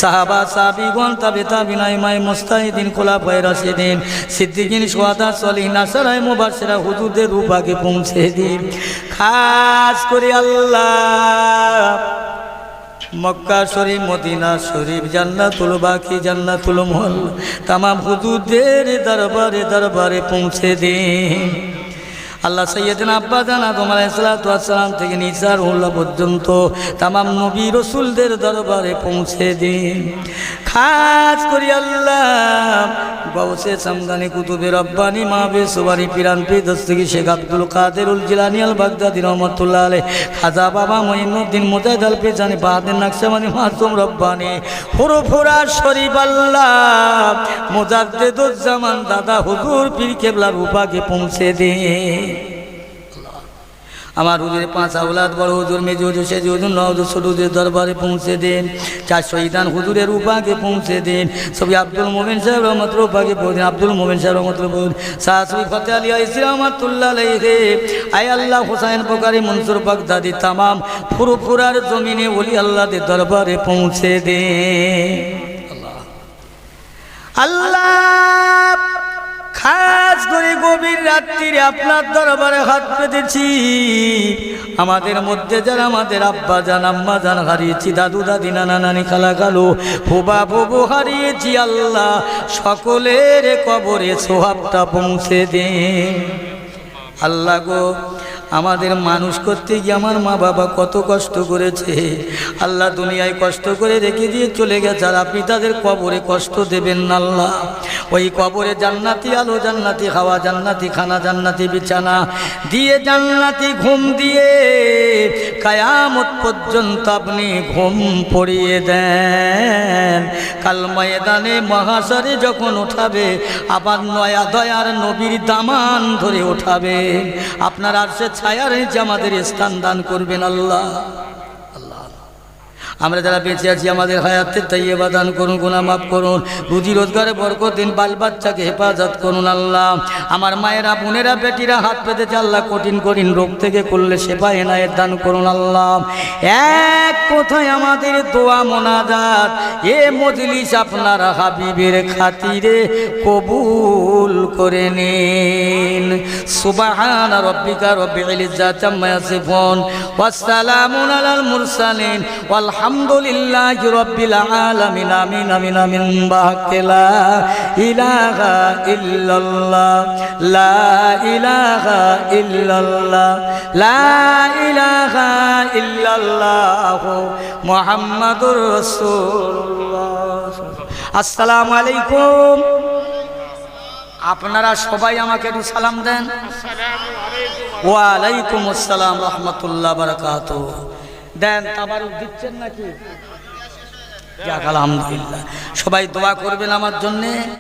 সাহাবা সাহাবীগণ তাবে তাবিঈন ইমাম মুস্তাহিদিন খোলাফায়ে রাশিদিন সিদ্দিকিন শুহাদা সলিহিন আশরায়ে মুবাশশিরা হুজুরদের রূহ আগে পৌঁছে দিন। খাস করে আল্লাহ মক্কা শরীফ মদিনা শরীফ জান্নাতুল বাকি জান্নাতুল মুআল্লা তামাম হুজুরদের দরবারে দরবারে পৌঁছে দিন আল্লাহ। সৈয়দনা আব্বাজান আদম আলাইহিস সালাম থেকে নিসা রুহুল্লাহ পর্যন্ত তামাম নবী রাসূলদের দরবারে পৌঁছে দিন। খাস করি আল্লাহ গৌসে সামদানি কুতুবে রব্বানি মাহবে সুবারি পিরান পীর দস্তগি শেখ আব্দুল কাদেরুল জিলানী আল বাগদাদি রহমাতুল্লাহ আলাইহি, খাজা বাবা মঈনুদ্দিন মুজাহিদ আল ফিজানি বাহাদুর নকশবন্দি মাসুম রব্বানি ফুরফুরা শরীফ আল্লাহ মুজাদ্দিদুজ জামান দাদা হুজুর পীর কেবলার উপাকে পৌঁছে দিন। আমার হুজুরের 5 আওলাদ বড় হুজুর মেজ হুজুর সেজ হুজুর নওয়াজ ছোট হুজুরের দরবারে পৌঁছে দেন। 4 শহীদান হুজুরের উপাকে পৌঁছে দেন। সবই আব্দুল মোমিন সাহেব রহমতুল্লাহ উপাকে পৌঁছে আব্দুল মোমিন সাহেব রহমতুল্লাহ সাহাবী ফতে আলী আইসি রহমতুল্লাহ আলাইহি। আয় আল্লাহ হুসাইন বকারি মনসুর বাগদাদি তামাম ফুরফুরার জমিনে ওলি আল্লাহদের দরবারে পৌঁছে দেন আল্লাহ। আজ ধরে গভীর রাত্রিরে আপনার দরবারে হাত পেতেছি। আমাদের মধ্যে যারা আমাদের আব্বা জান আম্মা জান হারিয়েছি, দাদু দাদি নানা নানি খালা খালু ফুবা ফুবু হারিয়েছি, আল্লাহ সকলের কবরে সোহাবটা পৌঁছে দেন। আল্লাহ গো, আমাদের মানুষ করতে গিয়ে আমার মা বাবা কত কষ্ট করেছে, আল্লাহ দুনিয়ায় কষ্ট করে রেখে দিয়ে চলে গেছে, আর আপনি তাদের কবরে কষ্ট দেবেন না আল্লাহ। ওই কবরে জান্নাতি আলো, জান্নাতি খাওয়া, জান্নাতি খানা, জান্নাতি বিছানা দিয়ে, জান্নাতি ঘুম দিয়ে কায়ামত পর্যন্ত আপনি ঘুম পড়িয়ে দেন। কাল ময়দানে মহাশরে যখন উঠাবে, আবার নয়া দয়ার নবীর দামান ধরে উঠাবে, আপনার আর সে ছায়ার নিচে আমাদের স্থান দান করবেন আল্লাহ। আল্লাহ, আমরা যারা বেঁচে আছি আমাদের হায়াতের তাইয়্যিবা দান করুন, গুনাহ মাফ করুন, রুজি রোজগারে বরকত দিন, বাল বাচ্চাকে হেফাজত করুন আল্লাহ। আমার মায়েরা বোনেরা বেটিরা হাত পেতেছে আল্লাহ, কঠিন কঠিন রোগ থেকে করলে শেফা এনায়েত দান করুন আল্লাহ। এক কথায় আমাদের দোয়া মোনাজাত এ মজলিস আপনার হাবিবের খাতিরে কবুল করে নিন। সুবহানা রাব্বিকা রাব্বিল ইজ্জাতি আম্মা ইয়াসিফুন ওয়া সালামুন আলাল মুরসালিন আলহামদুলিল্লাহি রাব্বিল আলামিন। আমিন আমিন আমিন। বাহাক্কিলা ইলাহা ইল্লাল্লাহ, লা ইলাহা ইল্লাল্লাহ, লা ইলাহা ইল্লাল্লাহ মুহাম্মাদুর রাসূলুল্লাহ। আসসালামু আলাইকুম। আপনারা সবাই আমাকে একটু সালাম দেন। ওয়া আলাইকুম আসসালাম রাহমাতুল্লাহ বারাকাতুহু। দেন, তাবারুক দিচ্ছেন নাকি? যাক আলহামদুলিল্লাহ। সবাই দোয়া করবেন আমার জন্যে।